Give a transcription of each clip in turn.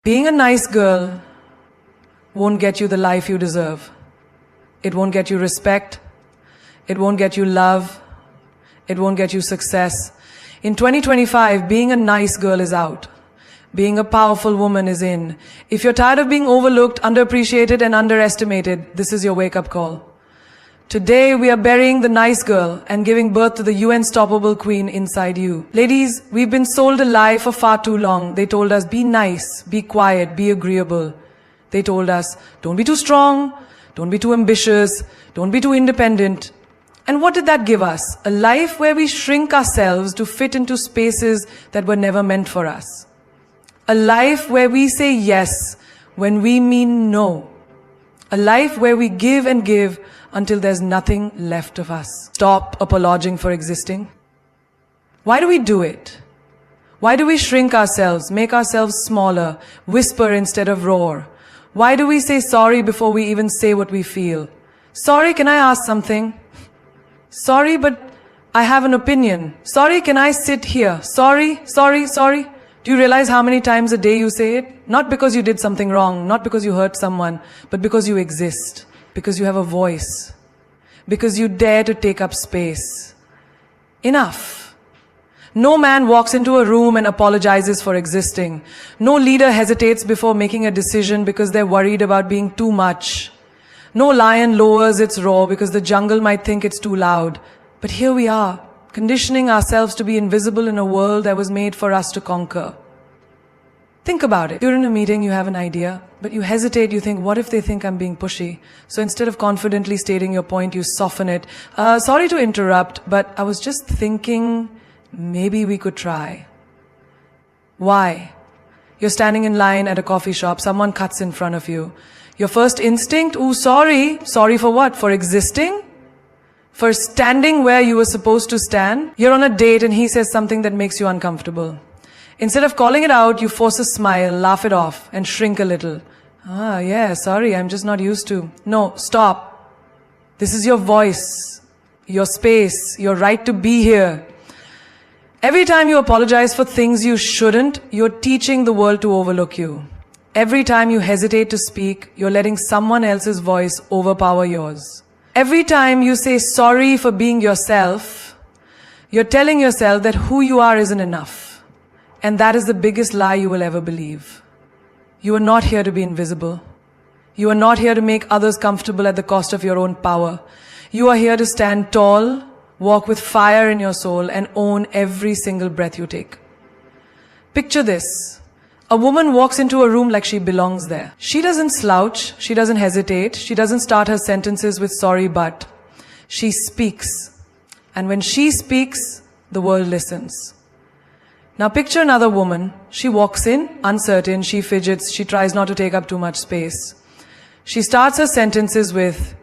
Being a nice girl won't get you the life you deserve. It won't get you respect. It won't get you love. It won't get you success. In 2025, being a nice girl is out. Being a powerful woman is in. If you're tired of being overlooked, underappreciated, and underestimated, this is your wake-up call. Today, we are burying the nice girl and giving birth to the unstoppable queen inside you. Ladies, we've been sold a lie for far too long. They told us, be nice, be quiet, be agreeable. They told us, don't be too strong, don't be too ambitious, don't be too independent. And what did that give us? A life where we shrink ourselves to fit into spaces that were never meant for us. A life where we say yes when we mean no. A life where we give and give until there's nothing left of us. Stop apologizing for existing. Why do we do it? Why do we shrink ourselves, make ourselves smaller, whisper instead of roar? Why do we say sorry before we even say what we feel? Sorry, can I ask something? Sorry, but I have an opinion. Sorry, can I sit here? Sorry. Do you realize how many times a day you say it? Not because you did something wrong, not because you hurt someone, but because you exist. Because you have a voice. Because you dare to take up space. Enough. No man walks into a room and apologizes for existing. No leader hesitates before making a decision because they're worried about being too much. No lion lowers its roar because the jungle might think it's too loud. But here we are, conditioning ourselves to be invisible in a world that was made for us to conquer. Think about it. You're in a meeting, you have an idea, but you hesitate, you think, what if they think I'm being pushy? So instead of confidently stating your point, you soften it. Sorry to interrupt, but I was just thinking maybe we could try. Why? You're standing in line at a coffee shop, someone cuts in front of you. Your first instinct, ooh, sorry. Sorry for what? For existing? For standing where you were supposed to stand? You're on a date and he says something that makes you uncomfortable. Instead of calling it out, you force a smile, laugh it off, and shrink a little. Yeah, sorry, I'm just not used to. No, stop. This is your voice, your space, your right to be here. Every time you apologize for things you shouldn't, you're teaching the world to overlook you. Every time you hesitate to speak, you're letting someone else's voice overpower yours. Every time you say sorry for being yourself, you're telling yourself that who you are isn't enough. And that is the biggest lie you will ever believe. You are not here to be invisible. You are not here to make others comfortable at the cost of your own power. You are here to stand tall, walk with fire in your soul, and own every single breath you take. Picture this. A woman walks into a room like she belongs there. She doesn't slouch, she doesn't hesitate, she doesn't start her sentences with sorry but. She speaks. And when she speaks, the world listens. Now picture another woman. She walks in, uncertain, she fidgets, she tries not to take up too much space. She starts her sentences with,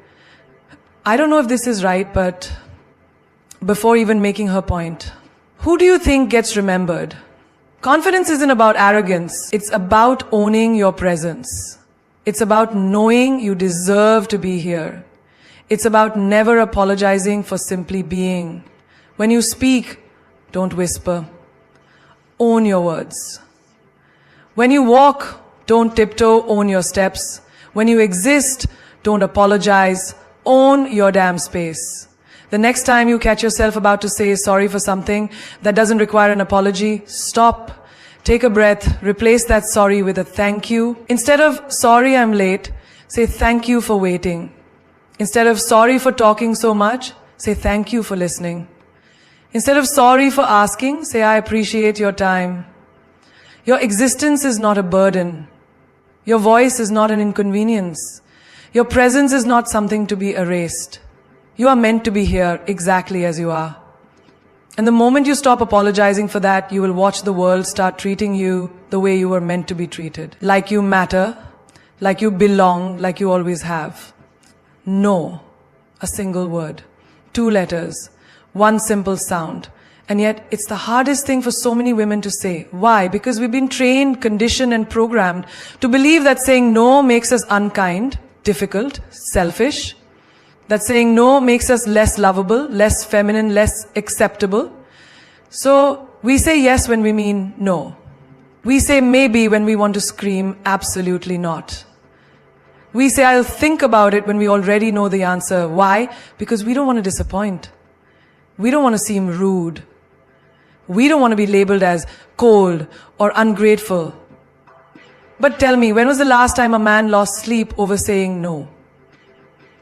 I don't know if this is right, but before even making her point. Who do you think gets remembered? Confidence isn't about arrogance. It's about owning your presence. It's about knowing you deserve to be here. It's about never apologizing for simply being. When you speak, don't whisper. Own your words. When you walk, don't tiptoe, own your steps. When you exist, don't apologize, own your damn space. The next time you catch yourself about to say sorry for something that doesn't require an apology, stop, take a breath, replace that sorry with a thank you. Instead of sorry I'm late, say thank you for waiting. Instead of sorry for talking so much, say thank you for listening. Instead of sorry for asking, say I appreciate your time. Your existence is not a burden. Your voice is not an inconvenience. Your presence is not something to be erased. You are meant to be here exactly as you are. And the moment you stop apologizing for that, you will watch the world start treating you the way you were meant to be treated. Like you matter, like you belong, like you always have. No, a single word, 2 letters. One simple sound. And yet, it's the hardest thing for so many women to say. Why? Because we've been trained, conditioned, and programmed to believe that saying no makes us unkind, difficult, selfish. That saying no makes us less lovable, less feminine, less acceptable. So, we say yes when we mean no. We say maybe when we want to scream absolutely not. We say I'll think about it when we already know the answer. Why? Because we don't want to disappoint. We don't want to seem rude. We don't want to be labeled as cold or ungrateful. But tell me, when was the last time a man lost sleep over saying no?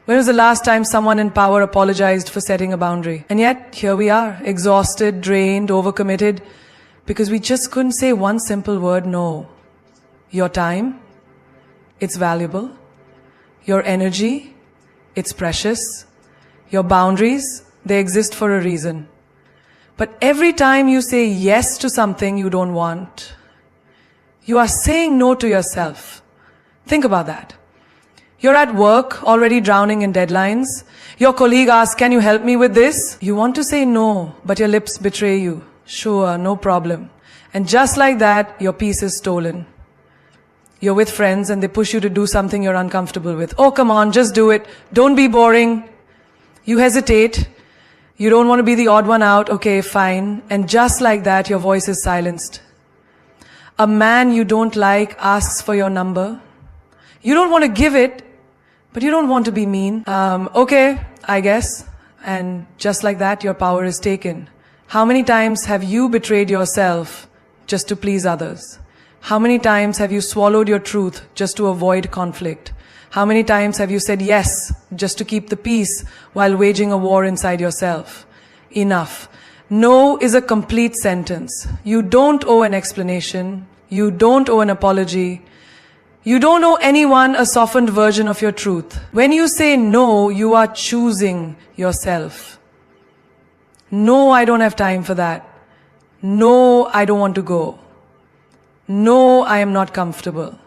When was the last time someone in power apologized for setting a boundary? And yet, here we are, exhausted, drained, overcommitted, because we just couldn't say one simple word, no. Your time, it's valuable. Your energy, it's precious. Your boundaries, they exist for a reason. But every time you say yes to something you don't want, you are saying no to yourself. Think about that. You're at work, already drowning in deadlines. Your colleague asks, can you help me with this? You want to say no, but your lips betray you. Sure, no problem. And just like that, your peace is stolen. You're with friends and they push you to do something you're uncomfortable with. Oh, come on, just do it. Don't be boring. You hesitate. You don't want to be the odd one out. Okay, fine. And just like that, your voice is silenced. A man you don't like asks for your number. You don't want to give it, but you don't want to be mean. Okay, I guess. And just like that, your power is taken. How many times have you betrayed yourself just to please others? How many times have you swallowed your truth just to avoid conflict? How many times have you said yes just to keep the peace while waging a war inside yourself? Enough. No is a complete sentence. You don't owe an explanation. You don't owe an apology. You don't owe anyone a softened version of your truth. When you say no, you are choosing yourself. No, I don't have time for that. No, I don't want to go. No, I am not comfortable.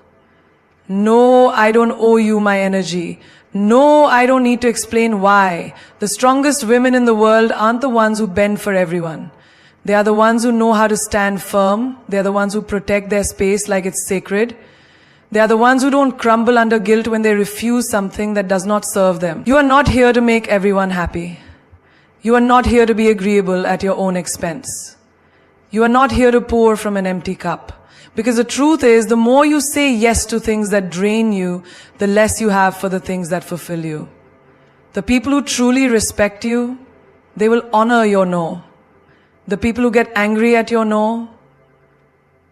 No, I don't owe you my energy. No, I don't need to explain why. The strongest women in the world aren't the ones who bend for everyone. They are the ones who know how to stand firm. They are the ones who protect their space like it's sacred. They are the ones who don't crumble under guilt when they refuse something that does not serve them. You are not here to make everyone happy. You are not here to be agreeable at your own expense. You are not here to pour from an empty cup. Because the truth is, the more you say yes to things that drain you, the less you have for the things that fulfill you. The people who truly respect you, they will honor your no. The people who get angry at your no,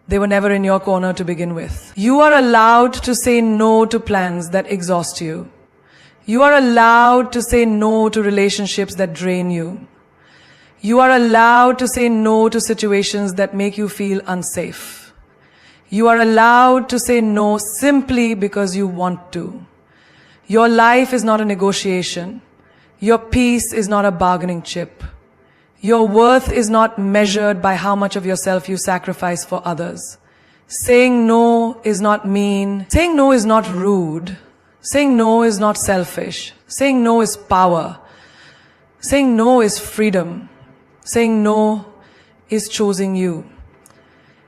they were never in your corner to begin with. You are allowed to say no to plans that exhaust you. You are allowed to say no to relationships that drain you. You are allowed to say no to situations that make you feel unsafe. You are allowed to say no simply because you want to. Your life is not a negotiation. Your peace is not a bargaining chip. Your worth is not measured by how much of yourself you sacrifice for others. Saying no is not mean. Saying no is not rude. Saying no is not selfish. Saying no is power. Saying no is freedom. Saying no is choosing you.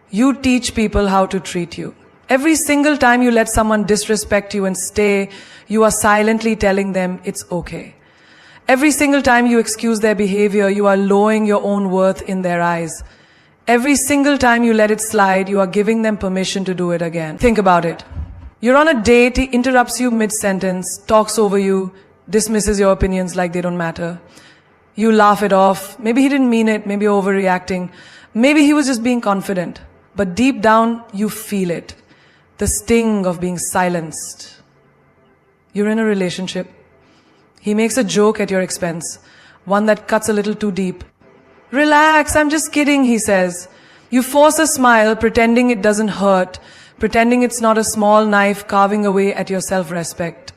You teach people how to treat you. Every single time you let someone disrespect you and stay, you are silently telling them it's okay. Every single time you excuse their behavior, you are lowering your own worth in their eyes. Every single time you let it slide, you are giving them permission to do it again. Think about it. You're on a date, he interrupts you mid-sentence, talks over you, dismisses your opinions like they don't matter. You laugh it off. Maybe he didn't mean it, maybe you're overreacting. Maybe he was just being confident. But deep down, you feel it. The sting of being silenced. You're in a relationship. He makes a joke at your expense, one that cuts a little too deep. Relax, I'm just kidding, he says. You force a smile, pretending it doesn't hurt, pretending it's not a small knife carving away at your self-respect.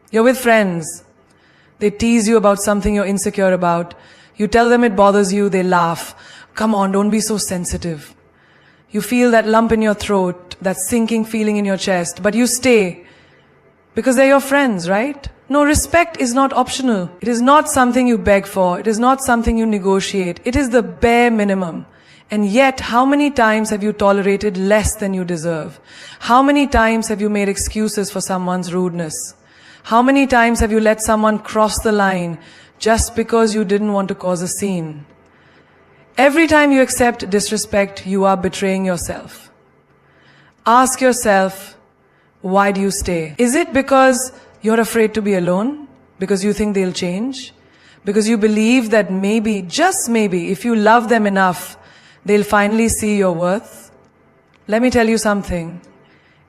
You're with friends. They tease you about something you're insecure about. You tell them it bothers you, they laugh. Come on, don't be so sensitive. You feel that lump in your throat, that sinking feeling in your chest, but you stay. Because they're your friends, right? No, respect is not optional. It is not something you beg for. It is not something you negotiate. It is the bare minimum. And yet, how many times have you tolerated less than you deserve? How many times have you made excuses for someone's rudeness? How many times have you let someone cross the line just because you didn't want to cause a scene? Every time you accept disrespect, you are betraying yourself. Ask yourself, why do you stay? Is it because you're afraid to be alone? Because you think they'll change? Because you believe that maybe, just maybe, if you love them enough, they'll finally see your worth? Let me tell you something.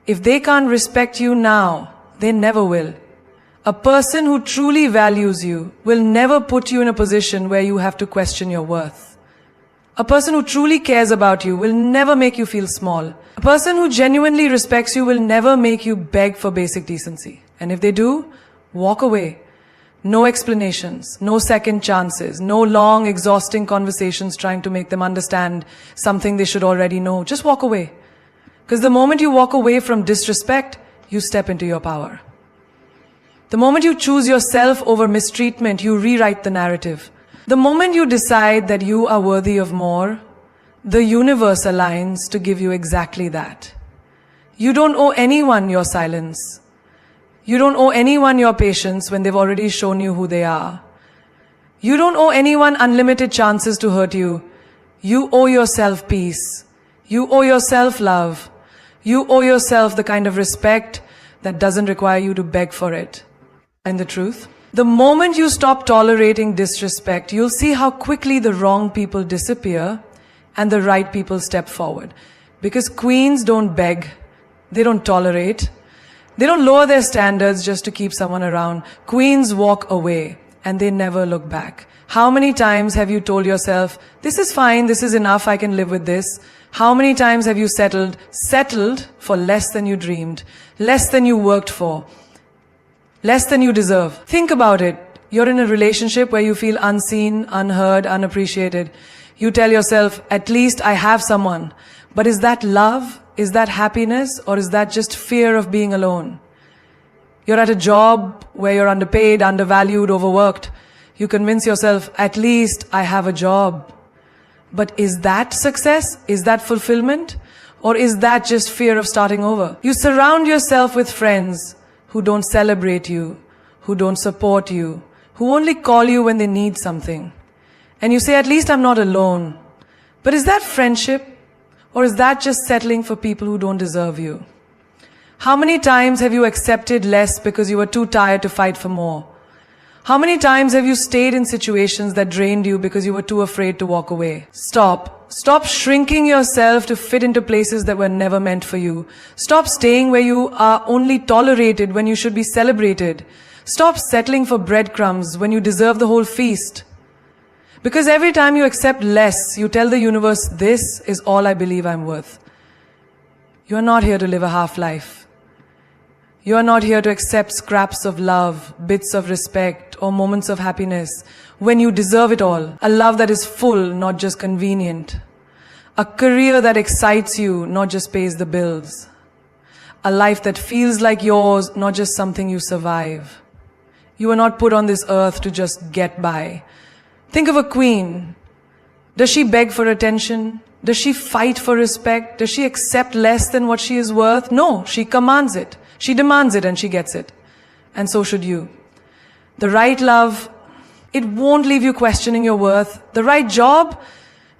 If they can't respect you now, they never will. A person who truly values you will never put you in a position where you have to question your worth. A person who truly cares about you will never make you feel small. A person who genuinely respects you will never make you beg for basic decency. And if they do, walk away. No explanations, no second chances, no long, exhausting conversations trying to make them understand something they should already know. Just walk away. Because the moment you walk away from disrespect, you step into your power. The moment you choose yourself over mistreatment, you rewrite the narrative. The moment you decide that you are worthy of more, the universe aligns to give you exactly that. You don't owe anyone your silence. You don't owe anyone your patience when they've already shown you who they are. You don't owe anyone unlimited chances to hurt you. You owe yourself peace. You owe yourself love. You owe yourself the kind of respect that doesn't require you to beg for it. And the truth? The moment you stop tolerating disrespect, you'll see how quickly the wrong people disappear and the right people step forward. Because queens don't beg. They don't tolerate. They don't lower their standards just to keep someone around. Queens walk away and they never look back. How many times have you told yourself, this is fine, this is enough, I can live with this? How many times have you settled for less than you dreamed, less than you worked for, less than you deserve? Think about it. You're in a relationship where you feel unseen, unheard, unappreciated. You tell yourself, at least I have someone. But is that love? Is that happiness? Or is that just fear of being alone? You're at a job where you're underpaid, undervalued, overworked. You convince yourself, at least I have a job. But is that success? Is that fulfillment? Or is that just fear of starting over? You surround yourself with friends who don't celebrate you, who don't support you, who only call you when they need something. And you say, at least I'm not alone. But is that friendship? Or is that just settling for people who don't deserve you? How many times have you accepted less because you were too tired to fight for more? How many times have you stayed in situations that drained you because you were too afraid to walk away? Stop. Stop shrinking yourself to fit into places that were never meant for you. Stop staying where you are only tolerated when you should be celebrated. Stop settling for breadcrumbs when you deserve the whole feast. Because every time you accept less, you tell the universe, this is all I believe I'm worth. You are not here to live a half life. You are not here to accept scraps of love, bits of respect, or moments of happiness when you deserve it all. A love that is full, not just convenient. A career that excites you, not just pays the bills. A life that feels like yours, not just something you survive. You are not put on this earth to just get by. Think of a queen. Does she beg for attention? Does she fight for respect? Does she accept less than what she is worth? No, she commands it. She demands it and she gets it. And so should you. The right love, it won't leave you questioning your worth. The right job,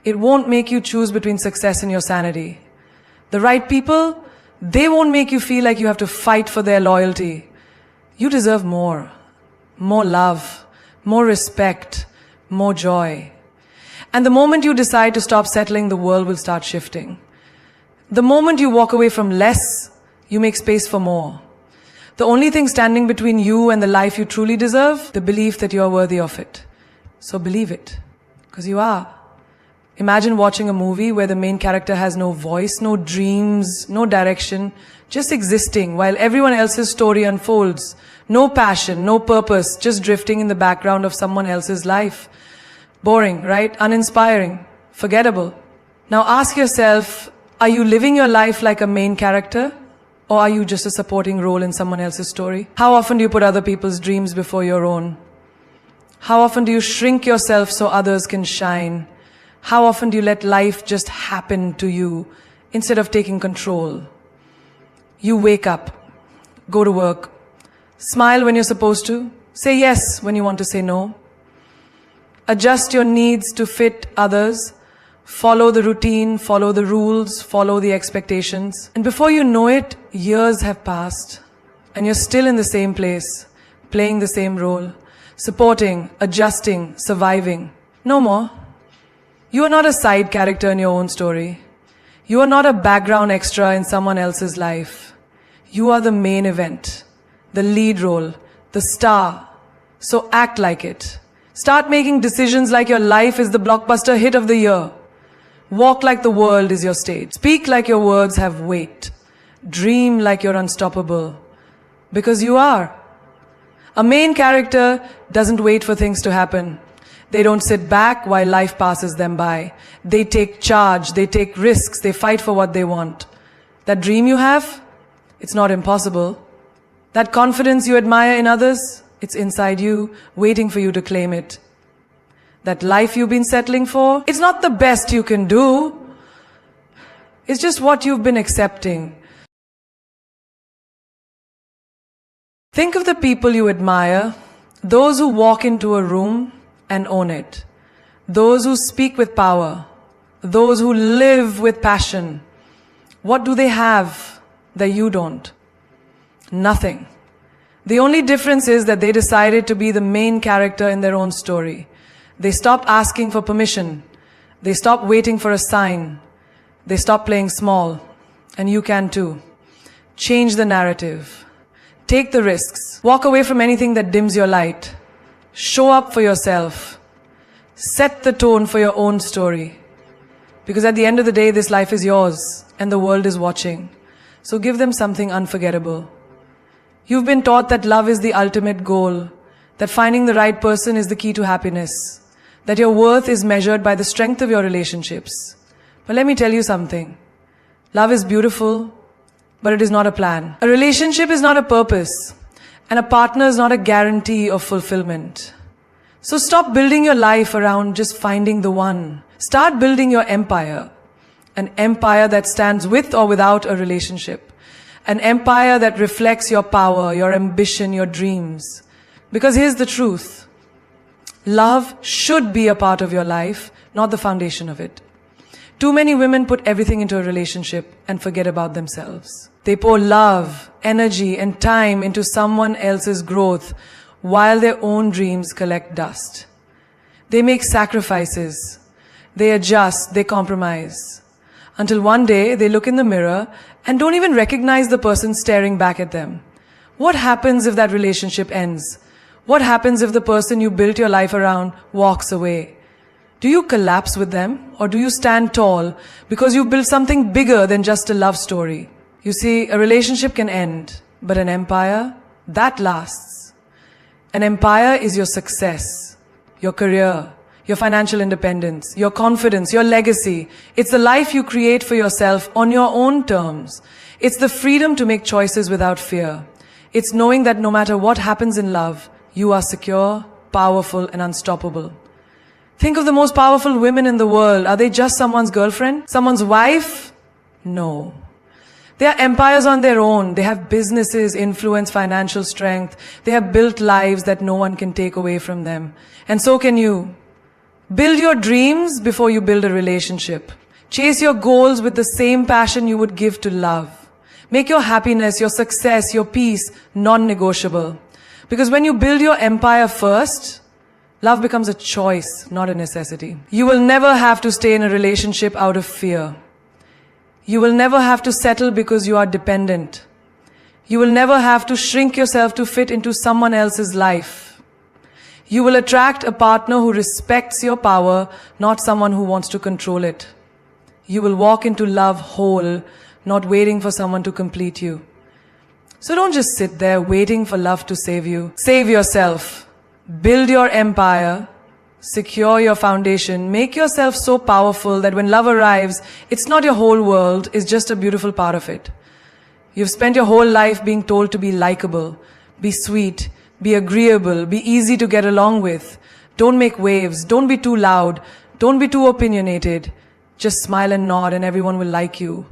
it won't make you choose between success and your sanity. The right people, they won't make you feel like you have to fight for their loyalty. You deserve more. More love, more respect, more joy. And the moment you decide to stop settling, the world will start shifting. The moment you walk away from less, you make space for more. The only thing standing between you and the life you truly deserve, the belief that you are worthy of it. So believe it, because you are. Imagine watching a movie where the main character has no voice, no dreams, no direction, just existing while everyone else's story unfolds. No passion, no purpose, just drifting in the background of someone else's life. Boring, right? Uninspiring, forgettable. Now ask yourself, are you living your life like a main character? Or are you just a supporting role in someone else's story? How often do you put other people's dreams before your own? How often do you shrink yourself so others can shine? How often do you let life just happen to you instead of taking control? You wake up, go to work, smile when you're supposed to, say yes when you want to say no. Adjust your needs to fit others, follow the routine, follow the rules, follow the expectations. And before you know it, years have passed and you're still in the same place, playing the same role, supporting, adjusting, surviving. No more. You are not a side character in your own story. You are not a background extra in someone else's life. You are the main event, the lead role, the star. So act like it. Start making decisions like your life is the blockbuster hit of the year. Walk like the world is your stage. Speak like your words have weight. Dream like you're unstoppable. Because you are. A main character doesn't wait for things to happen. They don't sit back while life passes them by. They take charge, they take risks, they fight for what they want. That dream you have, it's not impossible. That confidence you admire in others, it's inside you, waiting for you to claim it. That life you've been settling for, it's not the best you can do. It's just what you've been accepting. Think of the people you admire, those who walk into a room and own it. Those who speak with power. Those who live with passion. What do they have that you don't? Nothing. The only difference is that they decided to be the main character in their own story. They stopped asking for permission. They stopped waiting for a sign. They stopped playing small. And you can too. Change the narrative. Take the risks. Walk away from anything that dims your light. Show up for yourself. Set the tone for your own story. Because at the end of the day, this life is yours and the world is watching. So give them something unforgettable. You've been taught that love is the ultimate goal, that finding the right person is the key to happiness, that your worth is measured by the strength of your relationships. But let me tell you something. Love is beautiful, but it is not a plan. A relationship is not a purpose, and a partner is not a guarantee of fulfillment. So stop building your life around just finding the one. Start building your empire. An empire that stands with or without a relationship. An empire that reflects your power, your ambition, your dreams. Because here's the truth. Love should be a part of your life, not the foundation of it. Too many women put everything into a relationship and forget about themselves. They pour love, energy, and time into someone else's growth while their own dreams collect dust. They make sacrifices. They adjust, they compromise. Until one day they look in the mirror and don't even recognize the person staring back at them. What happens if that relationship ends? What happens if the person you built your life around walks away? Do you collapse with them or do you stand tall because you built something bigger than just a love story? You see, a relationship can end, but an empire, that lasts. An empire is your success, your career, your financial independence, your confidence, your legacy. It's the life you create for yourself on your own terms. It's the freedom to make choices without fear. It's knowing that no matter what happens in love, you are secure, powerful, and unstoppable. Think of the most powerful women in the world. Are they just someone's girlfriend? Someone's wife? No. They are empires on their own. They have businesses, influence, financial strength. They have built lives that no one can take away from them. And so can you. Build your dreams before you build a relationship. Chase your goals with the same passion you would give to love. Make your happiness, your success, your peace non-negotiable. Because when you build your empire first, love becomes a choice, not a necessity. You will never have to stay in a relationship out of fear. You will never have to settle because you are dependent. You will never have to shrink yourself to fit into someone else's life. You will attract a partner who respects your power, not someone who wants to control it. You will walk into love whole, not waiting for someone to complete you. So don't just sit there waiting for love to save you. Save yourself. Build your empire. Secure your foundation. Make yourself so powerful that when love arrives, it's not your whole world, it's just a beautiful part of it. You've spent your whole life being told to be likable, be sweet, be agreeable, be easy to get along with. Don't make waves, don't be too loud, don't be too opinionated. Just smile and nod and everyone will like you.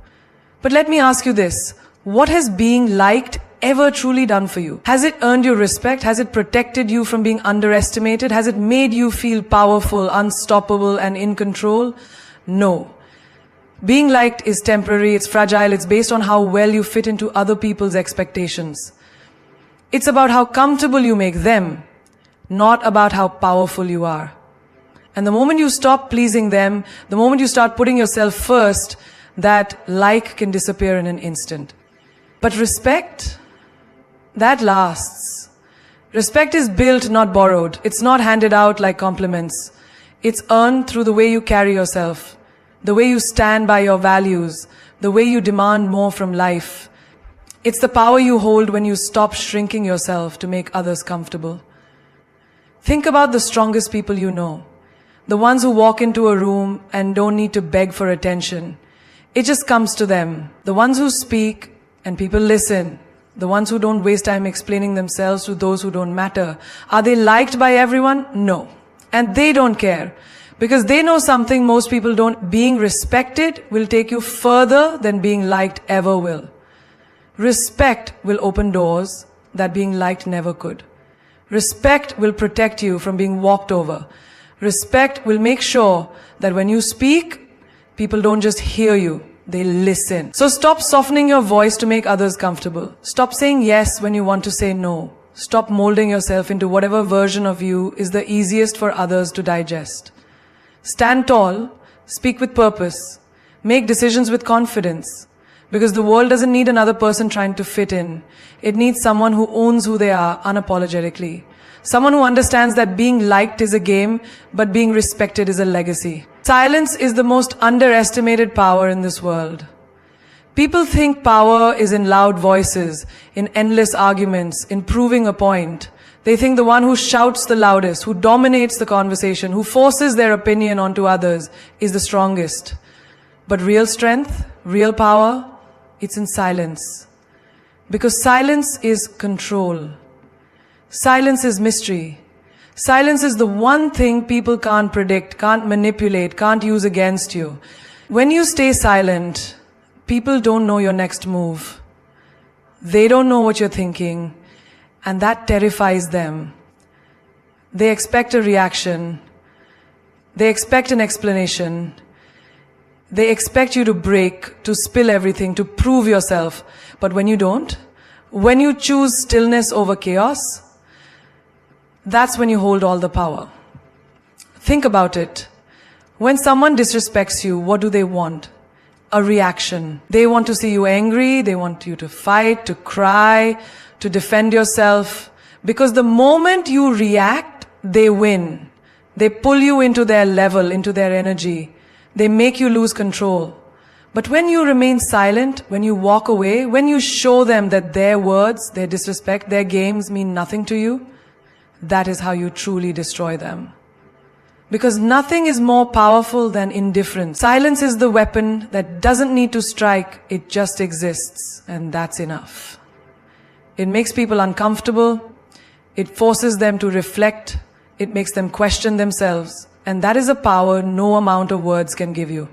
But let me ask you this, what has being liked ever truly done for you? Has it earned you respect? Has it protected you from being underestimated? Has it made you feel powerful, unstoppable, and in control? No. Being liked is temporary, it's fragile, it's based on how well you fit into other people's expectations. It's about how comfortable you make them, not about how powerful you are. And the moment you stop pleasing them, the moment you start putting yourself first, that like can disappear in an instant. But respect, that lasts. Respect is built, not borrowed. It's not handed out like compliments. It's earned through the way you carry yourself, the way you stand by your values, the way you demand more from life. It's the power you hold when you stop shrinking yourself to make others comfortable. Think about the strongest people you know. The ones who walk into a room and don't need to beg for attention. It just comes to them. The ones who speak and people listen. The ones who don't waste time explaining themselves to those who don't matter. Are they liked by everyone? No. And they don't care. Because they know something most people don't. Being respected will take you further than being liked ever will. Respect will open doors that being liked never could. Respect will protect you from being walked over. Respect will make sure that when you speak, people don't just hear you, they listen. So stop softening your voice to make others comfortable. Stop saying yes when you want to say no. Stop molding yourself into whatever version of you is the easiest for others to digest. Stand tall, speak with purpose, make decisions with confidence. Because the world doesn't need another person trying to fit in. It needs someone who owns who they are unapologetically. Someone who understands that being liked is a game, but being respected is a legacy. Silence is the most underestimated power in this world. People think power is in loud voices, in endless arguments, in proving a point. They think the one who shouts the loudest, who dominates the conversation, who forces their opinion onto others is the strongest. But real strength, real power, it's in silence. Because silence is control. Silence is mystery. Silence is the one thing people can't predict, can't manipulate, can't use against you. When you stay silent, people don't know your next move. They don't know what you're thinking, and that terrifies them. They expect a reaction. They expect an explanation. They expect you to break, to spill everything, to prove yourself. But when you don't, when you choose stillness over chaos, that's when you hold all the power. Think about it. When someone disrespects you, what do they want? A reaction. They want to see you angry, they want you to fight, to cry, to defend yourself. Because the moment you react, they win. They pull you into their level, into their energy. They make you lose control. But when you remain silent, when you walk away, when you show them that their words, their disrespect, their games mean nothing to you, that is how you truly destroy them. Because nothing is more powerful than indifference. Silence is the weapon that doesn't need to strike, it just exists, and that's enough. It makes people uncomfortable, it forces them to reflect, it makes them question themselves, and that is a power no amount of words can give you.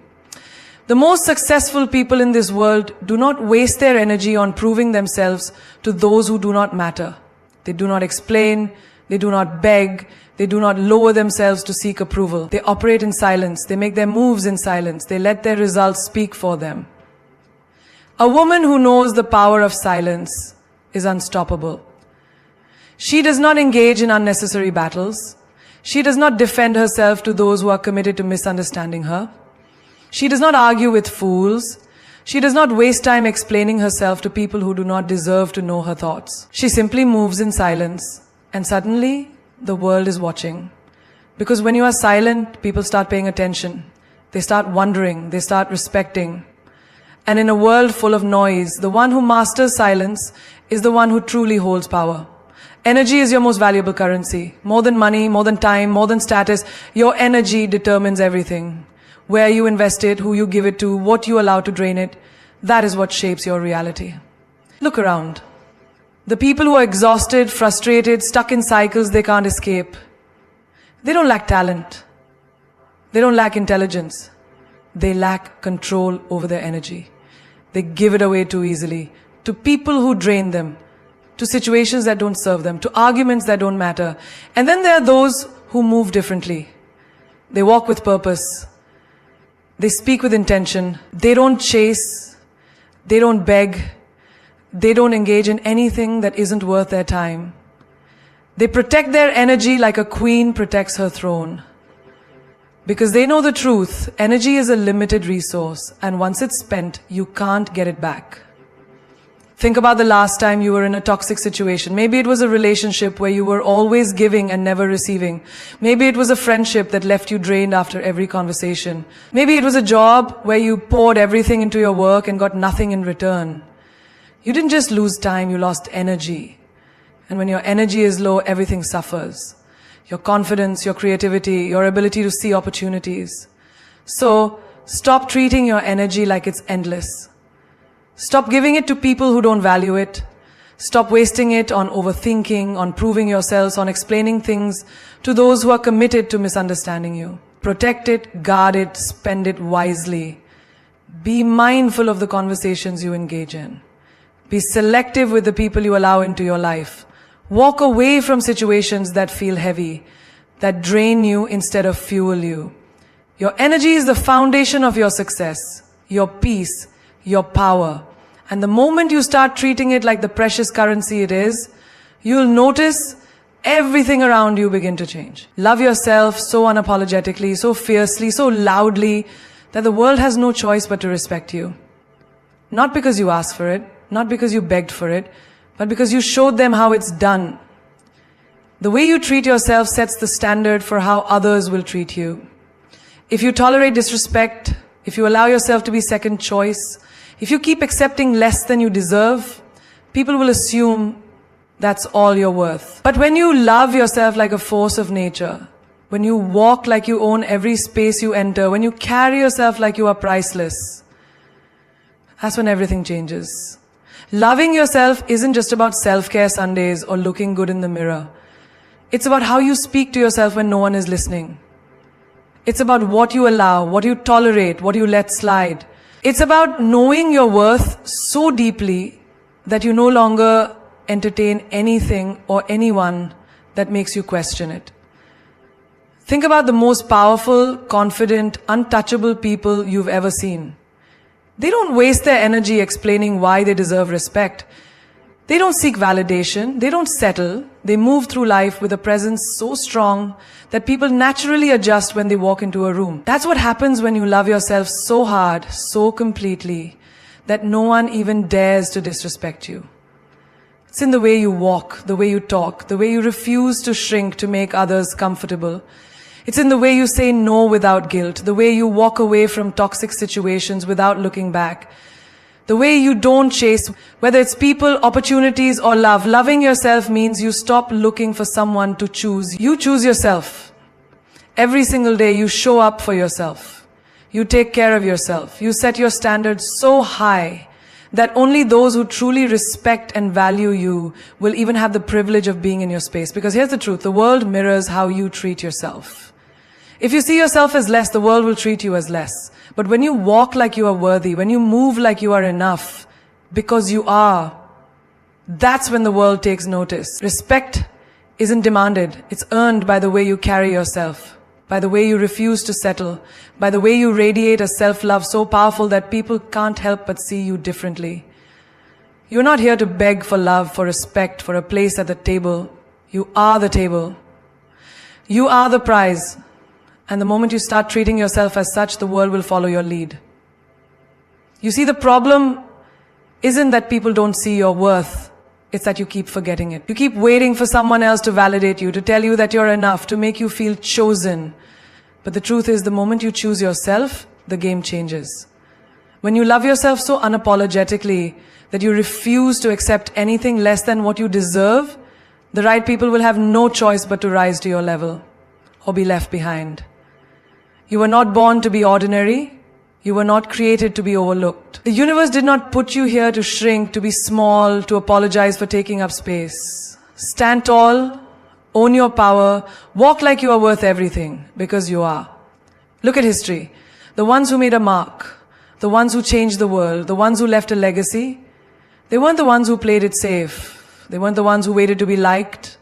The most successful people in this world do not waste their energy on proving themselves to those who do not matter. They do not explain, they do not beg, they do not lower themselves to seek approval. They operate in silence, they make their moves in silence, they let their results speak for them. A woman who knows the power of silence is unstoppable. She does not engage in unnecessary battles. She does not defend herself to those who are committed to misunderstanding her. She does not argue with fools. She does not waste time explaining herself to people who do not deserve to know her thoughts. She simply moves in silence, and suddenly the world is watching. Because when you are silent, people start paying attention. They start wondering, they start respecting. And in a world full of noise, the one who masters silence is the one who truly holds power. Energy is your most valuable currency. More than money, more than time, more than status, your energy determines everything. Where you invest it, who you give it to, what you allow to drain it, that is what shapes your reality. Look around. The people who are exhausted, frustrated, stuck in cycles they can't escape, they don't lack talent. They don't lack intelligence. They lack control over their energy. They give it away too easily to people who drain them, to situations that don't serve them, to arguments that don't matter. And then there are those who move differently. They walk with purpose. They speak with intention. They don't chase. They don't beg. They don't engage in anything that isn't worth their time. They protect their energy like a queen protects her throne. Because they know the truth, energy is a limited resource, and once it's spent, you can't get it back. Think about the last time you were in a toxic situation. Maybe it was a relationship where you were always giving and never receiving. Maybe it was a friendship that left you drained after every conversation. Maybe it was a job where you poured everything into your work and got nothing in return. You didn't just lose time, you lost energy. And when your energy is low, everything suffers. Your confidence, your creativity, your ability to see opportunities. So, stop treating your energy like it's endless. Stop giving it to people who don't value it. Stop wasting it on overthinking, on proving yourselves, on explaining things to those who are committed to misunderstanding you. Protect it, guard it, spend it wisely. Be mindful of the conversations you engage in. Be selective with the people you allow into your life. Walk away from situations that feel heavy, that drain you instead of fuel you. Your energy is the foundation of your success, your peace, your power. And the moment you start treating it like the precious currency it is, you'll notice everything around you begin to change. Love yourself so unapologetically, so fiercely, so loudly, that the world has no choice but to respect you. Not because you asked for it, not because you begged for it, but because you showed them how it's done. The way you treat yourself sets the standard for how others will treat you. If you tolerate disrespect, if you allow yourself to be second choice, if you keep accepting less than you deserve, people will assume that's all you're worth. But when you love yourself like a force of nature, when you walk like you own every space you enter, when you carry yourself like you are priceless, that's when everything changes. Loving yourself isn't just about self-care Sundays or looking good in the mirror. It's about how you speak to yourself when no one is listening. It's about what you allow, what you tolerate, what you let slide. It's about knowing your worth so deeply that you no longer entertain anything or anyone that makes you question it. Think about the most powerful, confident, untouchable people you've ever seen. They don't waste their energy explaining why they deserve respect. They don't seek validation. They don't settle. They move through life with a presence so strong that people naturally adjust when they walk into a room. That's what happens when you love yourself so hard, so completely, that no one even dares to disrespect you. It's in the way you walk, the way you talk, the way you refuse to shrink to make others comfortable. It's in the way you say no without guilt, the way you walk away from toxic situations without looking back, the way you don't chase, whether it's people, opportunities, or love. Loving yourself means you stop looking for someone to choose. You choose yourself. Every single day you show up for yourself. You take care of yourself. You set your standards so high that only those who truly respect and value you will even have the privilege of being in your space. Because here's the truth, the world mirrors how you treat yourself. If you see yourself as less, the world will treat you as less. But when you walk like you are worthy, when you move like you are enough, because you are, that's when the world takes notice. Respect isn't demanded. It's earned by the way you carry yourself, by the way you refuse to settle, by the way you radiate a self-love so powerful that people can't help but see you differently. You're not here to beg for love, for respect, for a place at the table. You are the table. You are the prize. And the moment you start treating yourself as such, the world will follow your lead. You see, the problem isn't that people don't see your worth. It's that you keep forgetting it. You keep waiting for someone else to validate you, to tell you that you're enough, to make you feel chosen. But the truth is, the moment you choose yourself, the game changes. When you love yourself so unapologetically that you refuse to accept anything less than what you deserve, the right people will have no choice but to rise to your level or be left behind. You were not born to be ordinary. You were not created to be overlooked. The universe did not put you here to shrink, to be small, to apologize for taking up space. Stand tall, own your power, walk like you are worth everything, because you are. Look at history. The ones who made a mark, the ones who changed the world, the ones who left a legacy, they weren't the ones who played it safe. They weren't the ones who waited to be liked.